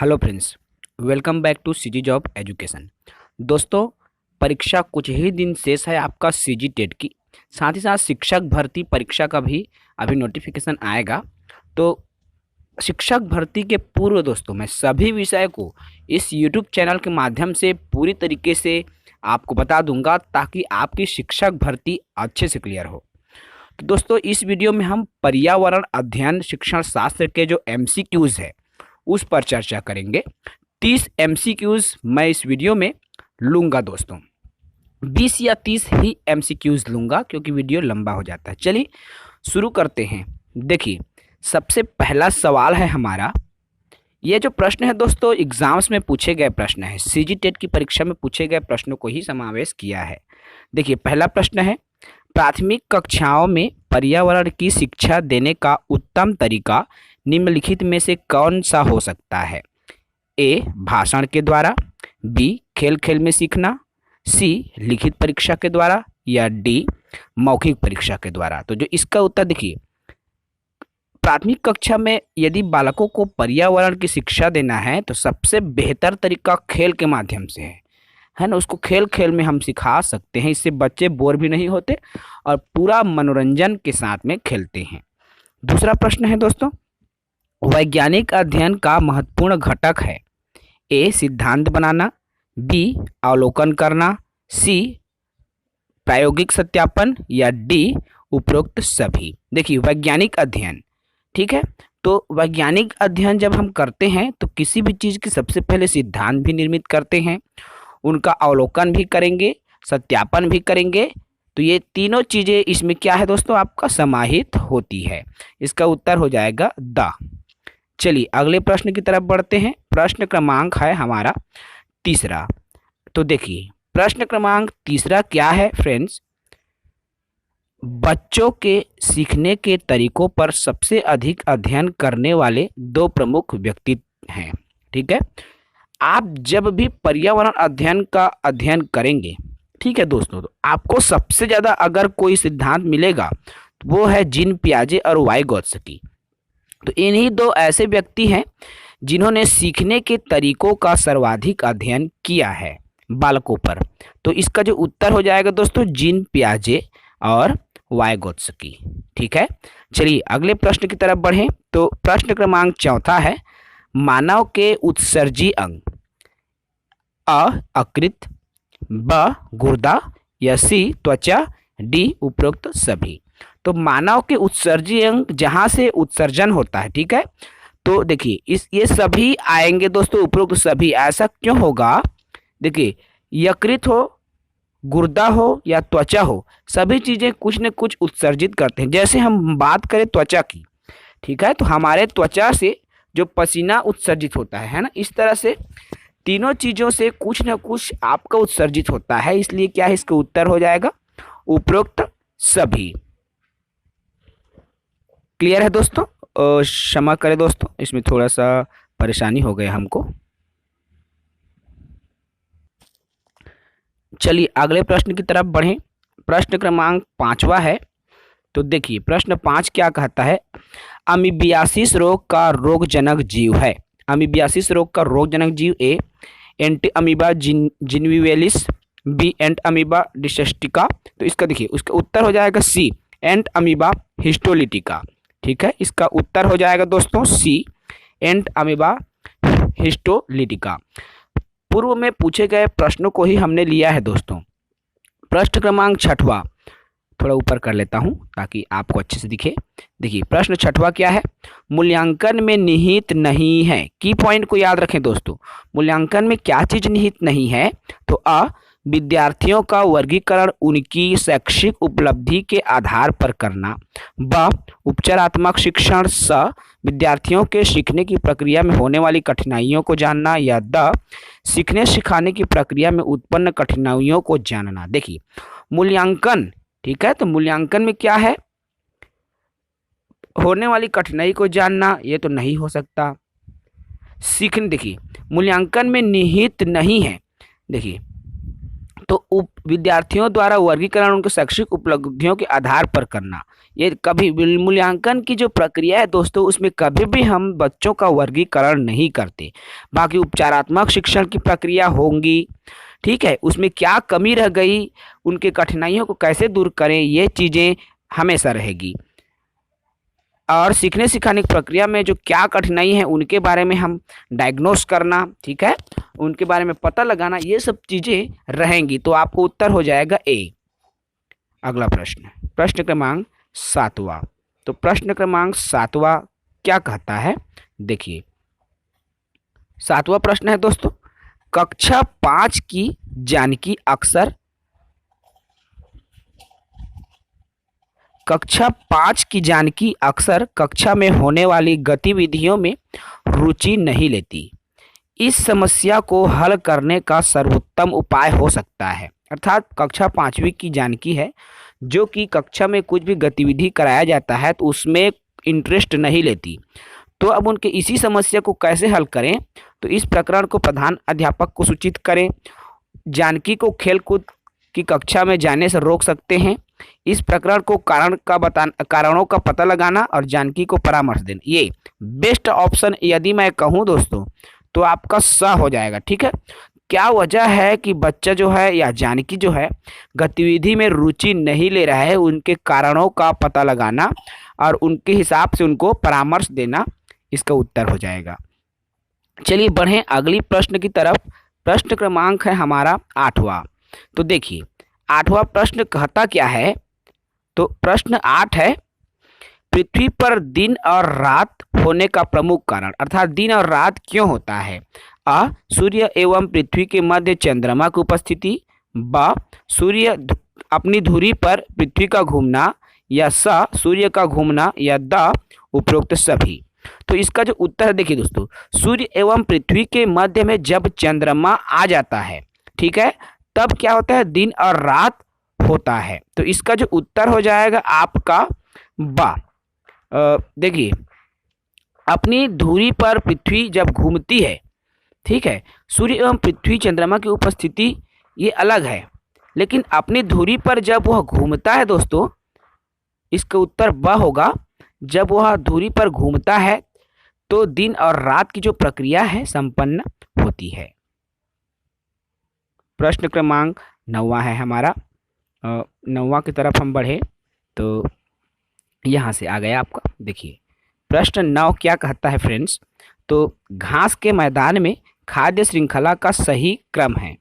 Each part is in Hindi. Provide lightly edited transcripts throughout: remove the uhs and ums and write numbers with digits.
Hello friends, welcome back to CG job education. दोस्तों, परीक्षा कुछ ही दिन शेष है आपका सीजी टेट की। साथ ही साथ शिक्षक भर्ती परीक्षा का भी अभी नोटिफिकेशन आएगा। तो शिक्षक भर्ती के पूर्व दोस्तों, मैं सभी विषय को इस यूट्यूब चैनल के माध्यम से पूरी तरीके से आपको बता दूंगा ताकि आपकी शिक्षक भर्ती अच्छे से क्लियर हो। तो दोस्तों, इस वीडियो में हम पर्यावरण अध्ययन शिक्षण शास्त्र के जो MCQs है उस पर चर्चा करेंगे। 30 MCQs मैं इस वीडियो में लूँगा दोस्तों। 20 या 30 ही MCQs लूँगा क्योंकि वीडियो लंबा हो जाता है। चलिए शुरू करते हैं। देखिए, सबसे पहला सवाल है हमारा। ये जो प्रश्न है दोस्तों, एग्जाम्स में पूछे गए प्रश्न है, सीजी टेट की परीक्षा में पूछे गए प्रश्नों को ही समावेश किया है। देखिए, पहला प्रश्न है, प्राथमिक कक्षाओं में पर्यावरण की शिक्षा देने का उत्तम तरीका निम्नलिखित में से कौन सा हो सकता है? ए, भाषण के द्वारा, बी, खेल खेल में सीखना, सी, लिखित परीक्षा के द्वारा, या डी, मौखिक परीक्षा के द्वारा। तो जो इसका उत्तर देखिए, प्राथमिक कक्षा में यदि बालकों को पर्यावरण की शिक्षा देना है तो सबसे बेहतर तरीका खेल के माध्यम से है ना। उसको खेल खेल में हम सिखा सकते हैं, इससे बच्चे बोर भी नहीं होते और पूरा मनोरंजन के साथ में खेलते हैं। दूसरा प्रश्न है दोस्तों, वैज्ञानिक अध्ययन का महत्वपूर्ण घटक है? ए, सिद्धांत बनाना, बी, अवलोकन करना, सी, प्रायोगिक सत्यापन, या डी, उपरोक्त सभी। देखिए, वैज्ञानिक अध्ययन, ठीक है, तो वैज्ञानिक अध्ययन जब हम करते हैं तो किसी भी चीज़ की सबसे पहले सिद्धांत भी निर्मित करते हैं, उनका अवलोकन भी करेंगे, सत्यापन भी करेंगे। तो ये तीनों चीज़ें इसमें क्या है दोस्तों, आपका समाहित होती है। इसका उत्तर हो जाएगा द। चलिए अगले प्रश्न की तरफ बढ़ते हैं। प्रश्न क्रमांक है हमारा तीसरा। तो देखिए, प्रश्न क्रमांक तीसरा क्या है फ्रेंड्स? बच्चों के सीखने के तरीकों पर सबसे अधिक अध्ययन करने वाले दो प्रमुख व्यक्ति हैं। ठीक है, आप जब भी पर्यावरण अध्ययन का अध्ययन करेंगे, ठीक है दोस्तों, तो आपको सबसे ज़्यादा अगर कोई सिद्धांत मिलेगा तो वो है जीन पियाजे और वाइगोत्स्की। तो इन्हीं दो ऐसे व्यक्ति हैं जिन्होंने सीखने के तरीकों का सर्वाधिक अध्ययन किया है बालकों पर। तो इसका जो उत्तर हो जाएगा दोस्तों, जीन पियाजे और वाइगोत्स्की। ठीक है, चलिए अगले प्रश्न की तरफ बढ़ें। तो प्रश्न क्रमांक चौथा है, मानव के उत्सर्जी अंग अ, यकृत, ब, गुर्दा, या सी, त्वचा, डी, उपरोक्त सभी। तो मानव के उत्सर्जी अंग जहां से उत्सर्जन होता है, ठीक है, तो देखिए ये सभी आएंगे दोस्तों, उपरोक्त सभी। ऐसा क्यों होगा? देखिए, यकृत हो, गुर्दा हो या त्वचा हो, सभी चीजें कुछ न कुछ उत्सर्जित करते हैं। जैसे हम बात करें त्वचा की, ठीक है, तो हमारे त्वचा से जो पसीना उत्सर्जित होता है ना, इस तरह से तीनों चीजों से कुछ न कुछ आपका उत्सर्जित होता है। इसलिए क्या है, इसका उत्तर हो जाएगा उपरोक्त सभी। क्लियर है दोस्तों? क्षमा करें दोस्तों, इसमें थोड़ा सा परेशानी हो गई हमको। चलिए अगले प्रश्न की तरफ बढ़ें। प्रश्न क्रमांक पांचवा है। तो देखिए, प्रश्न 5 क्या कहता है? अमीबियासिस रोग का रोगजनक जीव है। अमीबियासिस रोग का रोगजनक जीव ए, एंटी अमीबा जिनविवेलिस, बी, एंट अमीबा डिसेस्टिका। तो इसका देखिए, उसका उत्तर हो जाएगा सी, एंट अमीबा हिस्टोलिटिका। ठीक है, इसका उत्तर हो जाएगा दोस्तों सी, एंट अमीबा हिस्टोलिटिका। पूर्व में पूछे गए प्रश्नों को ही हमने लिया है दोस्तों। प्रश्न क्रमांक छठवा, थोड़ा ऊपर कर लेता हूं ताकि आपको अच्छे से दिखे। देखिए, प्रश्न छठवा क्या है? मूल्यांकन में निहित नहीं है। की पॉइंट को याद रखें दोस्तों, मूल्यांकन में क्या चीज निहित नहीं है? तो अ, विद्यार्थियों का वर्गीकरण उनकी शैक्षिक उपलब्धि के आधार पर करना, ब, उपचारात्मक शिक्षण, स, विद्यार्थियों के सीखने की प्रक्रिया में होने वाली कठिनाइयों को जानना, या द, सीखने सिखाने की प्रक्रिया में उत्पन्न कठिनाइयों को जानना। देखिए, मूल्यांकन, ठीक है, तो मूल्यांकन में क्या है? होने वाली कठिनाई को जानना, ये तो नहीं हो सकता। सीखने, देखिए मूल्यांकन में निहित नहीं है। देखिए, तो विद्यार्थियों द्वारा वर्गीकरण उनके शैक्षिक उपलब्धियों के आधार पर करना। ये कभी मूल्यांकन की जो प्रक्रिया है दोस्तों, उसमें कभी भी हम बच्चों का वर्गीकरण नहीं करते। बाकी उपचारात्मक शिक्षण की प्रक्रिया होंगी, ठीक है, उसमें क्या कमी रह गई, उनके कठिनाइयों को कैसे दूर करें, ये चीज़ें हमेशा रहेगी। और सीखने सिखाने की प्रक्रिया में जो क्या कठिनाई है उनके बारे में हम डायग्नोस करना, ठीक है, उनके बारे में पता लगाना, ये सब चीज़ें रहेंगी। तो आपको उत्तर हो जाएगा ए। अगला प्रश्न, प्रश्न क्रमांक 7वां। तो प्रश्न क्रमांक 7वां क्या कहता है, देखिए 7वां प्रश्न है दोस्तों, कक्षा 5 की जानकी अक्सर कक्षा में होने वाली गतिविधियों में रुचि नहीं लेती। इस समस्या को हल करने का सर्वोत्तम उपाय हो सकता है। अर्थात कक्षा 5वीं की जानकी है, जो कि कक्षा में कुछ भी गतिविधि कराया जाता है तो उसमें इंटरेस्ट नहीं लेती। तो अब उनके इसी समस्या को कैसे हल करें, तो इस प्रकरण को प्रधान अध्यापक को सूचित करें। जानकी को खेलकूद की कक्षा में जाने से रोक सकते हैं। इस प्रकरण को कारणों का पता लगाना और जानकी को परामर्श देना, ये बेस्ट ऑप्शन यदि मैं कहूँ दोस्तों तो आपका स हो जाएगा, ठीक है। क्या वजह है कि बच्चा जो है या जानकी जो है गतिविधि में रुचि नहीं ले रहा है, उनके कारणों का पता लगाना और उनके हिसाब से उनको परामर्श देना, इसका उत्तर हो जाएगा। चलिए बढ़ें अगली प्रश्न की तरफ। प्रश्न क्रमांक है हमारा 8वां। तो देखिए 8वां प्रश्न कहता क्या है, तो प्रश्न 8 है, पृथ्वी पर दिन और रात होने का प्रमुख कारण। अर्थात दिन और रात क्यों होता है। अ, सूर्य एवं पृथ्वी के मध्य चंद्रमा की उपस्थिति। ब, सूर्य अपनी धुरी पर पृथ्वी का घूमना। या स, सूर्य का घूमना। या द, उपरोक्त सभी। तो इसका जो उत्तर है देखिए दोस्तों, सूर्य एवं पृथ्वी के मध्य में जब चंद्रमा आ जाता है, ठीक है, तब क्या होता है, दिन और रात होता है। तो इसका जो उत्तर हो जाएगा आपका ब। देखिए अपनी धुरी पर पृथ्वी जब घूमती है, ठीक है, सूर्य एवं पृथ्वी चंद्रमा की उपस्थिति ये अलग है, लेकिन अपनी धुरी पर जब वह घूमता है दोस्तों, इसका उत्तर ब होगा। जब वह धुरी पर घूमता है तो दिन और रात की जो प्रक्रिया है संपन्न होती है। प्रश्न क्रमांक 9वां है हमारा। 9वां की तरफ हम बढ़े तो यहाँ से आ गया आपका। देखिए प्रश्न 9 क्या कहता है फ्रेंड्स, तो घास के मैदान में खाद्य श्रृंखला का सही क्रम है।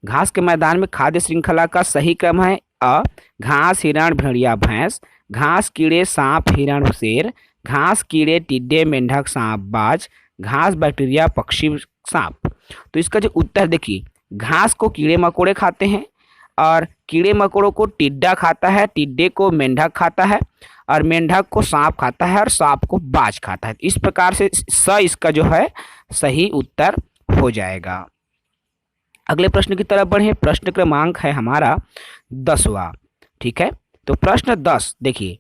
घास के मैदान में खाद्य श्रृंखला का सही क्रम है। अ, घास हिरण भेड़िया भैंस। घास कीड़े सांप हिरण शेर। घास कीड़े टिड्डे मेंढक सांप बाज। घास बैक्टीरिया पक्षी सांप। तो इसका जो उत्तर देखिए, घास को कीड़े मकोड़े खाते हैं और कीड़े मकोड़ों को टिड्डा खाता है, टिड्डे को मेंढक खाता है और मेंढक को सांप खाता है और सांप को बाज खाता है। इस प्रकार से स इसका जो है सही उत्तर हो जाएगा। अगले प्रश्न की तरफ बढ़े। प्रश्न क्रमांक है हमारा 10वां, ठीक है। तो प्रश्न 10 देखिए,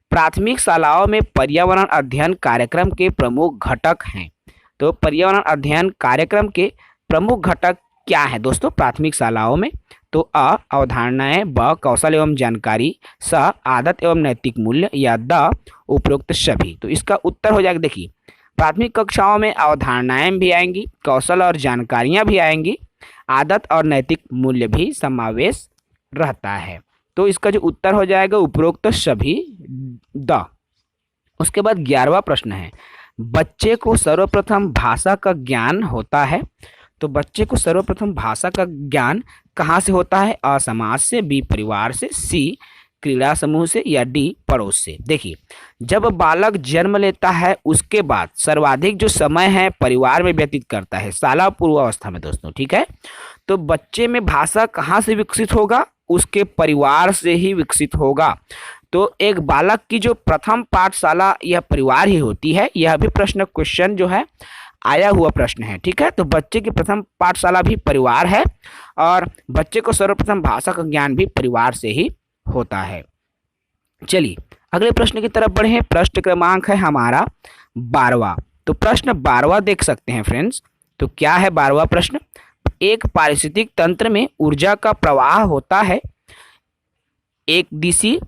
प्राथमिक शालाओं में पर्यावरण अध्ययन कार्यक्रम के प्रमुख घटक हैं। तो पर्यावरण अध्ययन कार्यक्रम के प्रमुख घटक क्या है दोस्तों प्राथमिक शालाओं में, तो अ, अवधारणाएं। ब, कौशल एवं जानकारी। स, आदत एवं नैतिक मूल्य। या द, उपरोक्त सभी। तो इसका उत्तर हो जाएगा, देखिए प्राथमिक कक्षाओं में अवधारणाएं भी आएंगी, कौशल और जानकारियां भी आएंगी, आदत और नैतिक मूल्य भी समावेश रहता है। तो इसका जो उत्तर हो जाएगा उपरोक्त सभी द। उसके बाद 11वां प्रश्न है, बच्चे को सर्वप्रथम भाषा का ज्ञान होता है। तो बच्चे को सर्वप्रथम भाषा का ज्ञान कहाँ से होता है। अ, समाज से। बी, परिवार से। सी, क्रीड़ा समूह से। या डी, पड़ोस से। देखिए जब बालक जन्म लेता है उसके बाद सर्वाधिक जो समय है परिवार में व्यतीत करता है, शाला पूर्वावस्था में दोस्तों, ठीक है। तो बच्चे में भाषा कहाँ से विकसित होगा, उसके परिवार से ही विकसित होगा। तो एक बालक की जो प्रथम पाठशाला यह परिवार ही होती है। यह भी प्रश्न क्वेश्चन जो है आया हुआ प्रश्न है, ठीक है। तो बच्चे की प्रथम पाठशाला भी परिवार है और बच्चे को सर्वप्रथम भाषा का ज्ञान भी परिवार से ही होता है। चलिए अगले प्रश्न की तरफ बढ़े। प्रश्न क्रमांक है हमारा 12वां। तो प्रश्न 12वां देख सकते हैं फ्रेंड्स। तो क्या है 12वां प्रश्न, एक पारिस्थितिक तंत्र में ऊर्जा का प्रवाह होता है एक दिशी,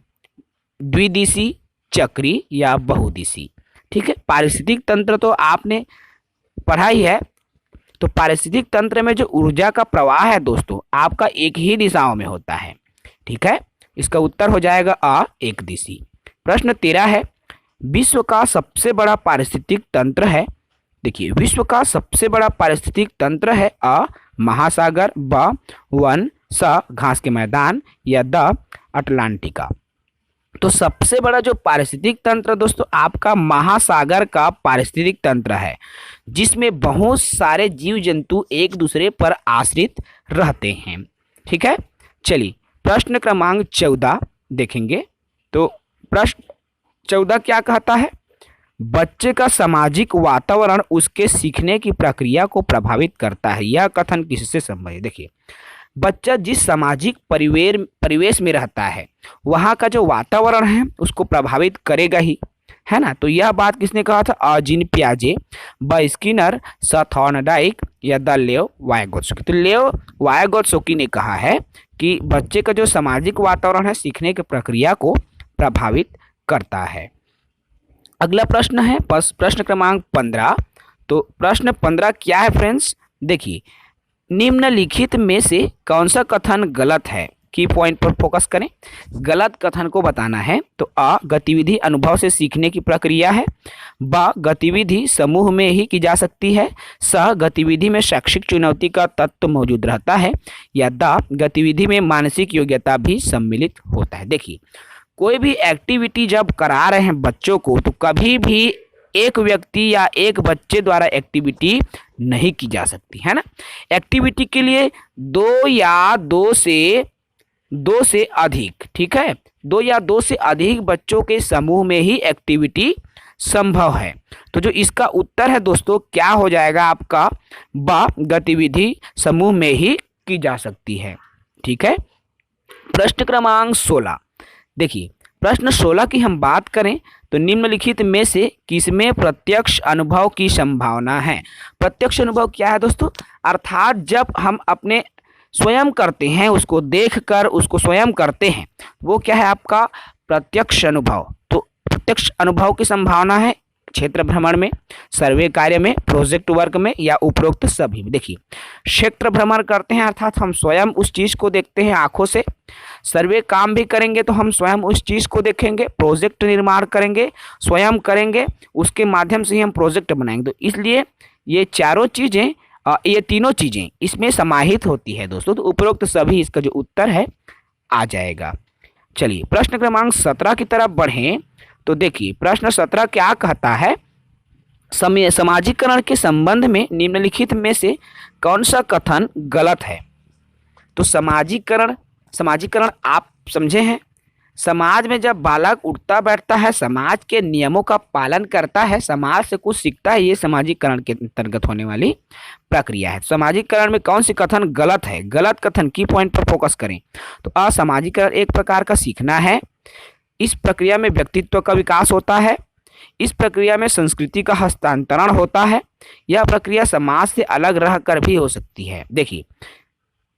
द्विदिशी, चक्री या बहुदिशी। ठीक है, पारिस्थितिक तंत्र तो आपने पढ़ा ही है। तो पारिस्थितिक तंत्र में जो ऊर्जा का प्रवाह है दोस्तों आपका एक ही दिशाओं में होता है। ठीक है, इसका उत्तर हो जाएगा अ, एक दिशी। प्रश्न 13 है, विश्व का सबसे बड़ा पारिस्थितिक तंत्र है। देखिए, विश्व का सबसे बड़ा पारिस्थितिक तंत्र है अ, महासागर, ब, वन, स, घास के मैदान या द, अटलांटिका। तो सबसे बड़ा जो पारिस्थितिक तंत्र दोस्तों आपका महासागर का पारिस्थितिक तंत्र है, जिसमें बहुत सारे जीव जंतु एक दूसरे पर आश्रित रहते हैं। ठीक है, चलिए प्रश्न क्रमांक 14 देखेंगे। तो प्रश्न 14 क्या कहता है, बच्चे का सामाजिक वातावरण उसके सीखने की प्रक्रिया को प्रभावित करता है। यह कथन किससे संबंधित? देखिए, बच्चा जिस सामाजिक परिवेश में रहता है वहाँ का जो वातावरण है उसको प्रभावित करेगा ही, है ना। तो यह बात किसने कहा था? अ, जीन पियाजे, ब, स्किनर, स, थॉर्नडाइक या द, लेओ वायगोत्स्की। तो लेओ वायगोत्स्की ने कहा है कि बच्चे का जो सामाजिक वातावरण है सीखने की प्रक्रिया को प्रभावित करता है। अगला प्रश्न है प्रश्न क्रमांक 15। तो प्रश्न 15 क्या है फ्रेंड्स? देखिए, निम्नलिखित में से कौन सा कथन गलत है? की पॉइंट पर फोकस करें। गलत कथन को बताना है। तो अ, गतिविधि अनुभव से सीखने की प्रक्रिया है। ब, गतिविधि समूह में ही की जा सकती है। स, गतिविधि में शैक्षिक चुनौती का तत्व मौजूद रहता है। या द, गतिविधि में मानसिक योग्यता भी सम्मिलित होता है। देखिए, कोई भी एक्टिविटी जब करा रहे हैं बच्चों को तो कभी भी एक व्यक्ति या एक बच्चे द्वारा एक्टिविटी नहीं की जा सकती, है ना। एक्टिविटी के लिए दो या दो से अधिक, ठीक है, दो या दो से अधिक बच्चों के समूह में ही एक्टिविटी संभव है। तो जो इसका उत्तर है दोस्तों क्या हो जाएगा आपका? ब, गतिविधि समूह में ही की जा सकती है। ठीक है, प्रश्न क्रमांक 16। देखिए, प्रश्न 16 की हम बात करें तो निम्नलिखित में से किसमें प्रत्यक्ष अनुभव की संभावना है? प्रत्यक्ष अनुभव क्या है दोस्तों? अर्थात जब हम अपने स्वयं करते हैं, उसको देखकर उसको स्वयं करते हैं, वो क्या है आपका? प्रत्यक्ष अनुभव। तो प्रत्यक्ष अनुभव की संभावना है क्षेत्र भ्रमण में, सर्वे कार्य में, प्रोजेक्ट वर्क में या उपरोक्त सभी में। देखिए, क्षेत्र भ्रमण करते हैं अर्थात हम स्वयं उस चीज़ को देखते हैं आंखों से। सर्वे काम भी करेंगे तो हम स्वयं उस चीज़ को देखेंगे। प्रोजेक्ट निर्माण करेंगे, स्वयं करेंगे, उसके माध्यम से ही हम प्रोजेक्ट बनाएंगे। तो इसलिए ये चारों चीज़ें, ये तीनों चीज़ें इसमें समाहित होती है दोस्तों। तो उपरोक्त सभी इसका जो उत्तर है आ जाएगा। चलिए प्रश्न क्रमांक 17 की तरफ बढ़ें। तो देखिए, प्रश्न 17 क्या कहता है? समाजीकरण के संबंध में निम्नलिखित में से कौन सा कथन गलत है? तो समाजीकरण आप समझे हैं। समाज में जब बालक उठता बैठता है, समाज के नियमों का पालन करता है, समाज से कुछ सीखता है, ये समाजीकरण के अंतर्गत होने वाली प्रक्रिया है। समाजीकरण में कौन सी कथन गलत है? गलत कथन की पॉइंट पर फोकस करें। तो असामाजिकरण एक प्रकार का सीखना है। इस प्रक्रिया में व्यक्तित्व का विकास होता है। इस प्रक्रिया में संस्कृति का हस्तांतरण होता है। यह प्रक्रिया समाज से अलग रहकर भी हो सकती है। देखिए,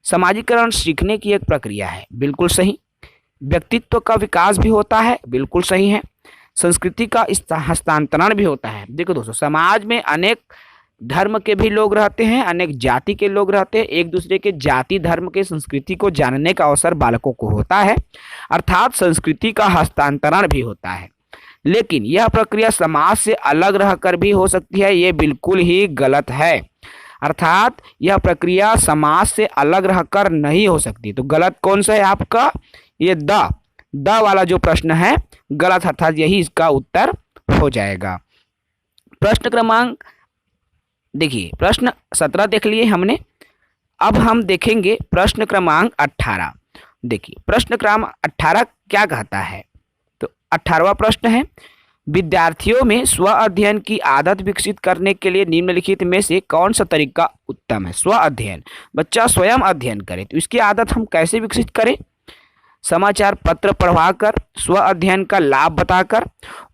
समाजीकरण सीखने की एक प्रक्रिया है, बिल्कुल सही। व्यक्तित्व का विकास भी होता है, बिल्कुल सही है। संस्कृति का हस्तांतरण भी होता है। देखो दोस्तों, समाज में अनेक धर्म के भी लोग रहते हैं, अनेक जाति के लोग रहते हैं। एक दूसरे के जाति, धर्म के, संस्कृति को जानने का अवसर बालकों को होता है, अर्थात संस्कृति का हस्तांतरण भी होता है। लेकिन यह प्रक्रिया समाज से अलग रहकर भी हो सकती है, ये बिल्कुल ही गलत है। अर्थात यह प्रक्रिया समाज से अलग रहकर नहीं हो सकती। तो गलत कौन सा है आपका? ये द वाला जो प्रश्न है गलत, अर्थात यही इसका उत्तर हो जाएगा। प्रश्न क्रमांक, देखिए प्रश्न 17 देख लिए हमने। अब हम देखेंगे प्रश्न क्रमांक 18। देखिए, प्रश्न क्रमांक 18 क्या कहता है? तो 18वां प्रश्न है, विद्यार्थियों में स्व अध्ययन की आदत विकसित करने के लिए निम्नलिखित में से कौन सा तरीका उत्तम है? स्व अध्ययन, बच्चा स्वयं अध्ययन करे, तो इसकी आदत हम कैसे विकसित करें? समाचार पत्र पढ़वाकर, स्व अध्ययन का लाभ बताकर,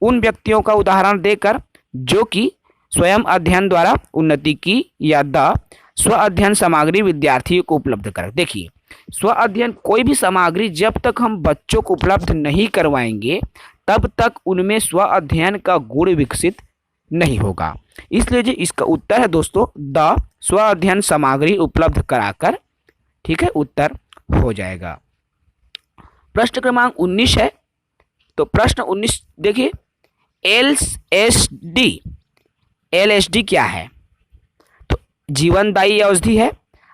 उन व्यक्तियों का उदाहरण देकर जो कि स्वयं अध्ययन द्वारा उन्नति की, या द स्व अध्ययन सामग्री विद्यार्थियों को उपलब्ध कर। देखिए, स्व अध्ययन कोई भी सामग्री जब तक हम बच्चों को उपलब्ध नहीं करवाएंगे तब तक उनमें स्व अध्ययन का गुण विकसित नहीं होगा। इसलिए जी इसका उत्तर है दोस्तों द स्व अध्ययन सामग्री उपलब्ध कराकर। ठीक है, उत्तर हो जाएगा। प्रश्न क्रमांक 19 है। तो प्रश्न 19 देखिए, एलएसडी क्या है? तो जीवनदायी औषधि है,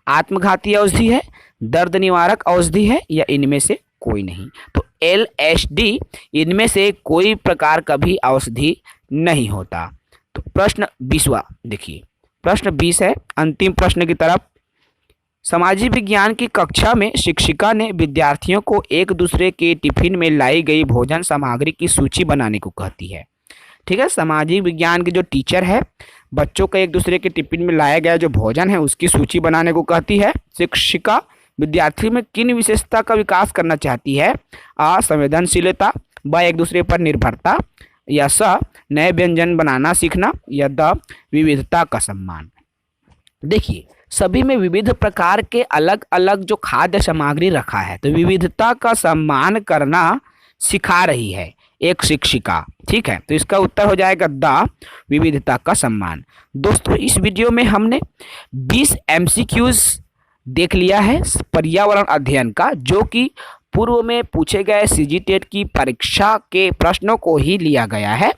आत्मघाती औषधि है, दर्द निवारक औषधि है, या इनमें से कोई नहीं। तो एलएसडी इनमें से कोई प्रकार का भी औषधि नहीं होता। तो प्रश्न 20वां देखिए, प्रश्न 20 है, अंतिम प्रश्न की तरफ। सामाजिक विज्ञान की कक्षा में शिक्षिका ने विद्यार्थियों को एक दूसरे के टिफिन में लाई गई भोजन सामग्री की सूची बनाने को कहती है। ठीक है, सामाजिक विज्ञान के जो टीचर है बच्चों को एक दूसरे के टिफिन में लाया गया जो भोजन है उसकी सूची बनाने को कहती है। शिक्षिका विद्यार्थी में किन विशेषता का विकास करना चाहती है? आ संवेदनशीलता, ब एक दूसरे पर निर्भरता, या स नए व्यंजन बनाना सीखना, या द विविधता का सम्मान। देखिए, सभी में विविध प्रकार के अलग अलग जो खाद्य सामग्री रखा है, तो विविधता का सम्मान करना सिखा रही है एक शिक्षिका। ठीक है, तो इसका उत्तर हो जाएगा द विविधता का सम्मान। दोस्तों, इस वीडियो में हमने 20 एमसीक्यूज देख लिया है पर्यावरण अध्ययन का, जो कि पूर्व में पूछे गए सीजीटेट की परीक्षा के प्रश्नों को ही लिया गया है।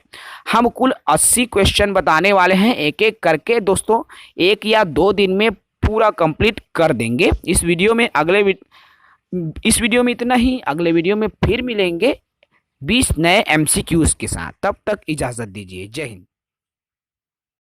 हम कुल 80 क्वेश्चन बताने वाले हैं, एक एक करके दोस्तों 1 या 2 दिन में पूरा कंप्लीट कर देंगे। इस वीडियो में इतना ही। अगले वीडियो में फिर मिलेंगे 20 नए एमसीक्यूज के साथ। तब तक इजाज़त दीजिए। जय हिंद।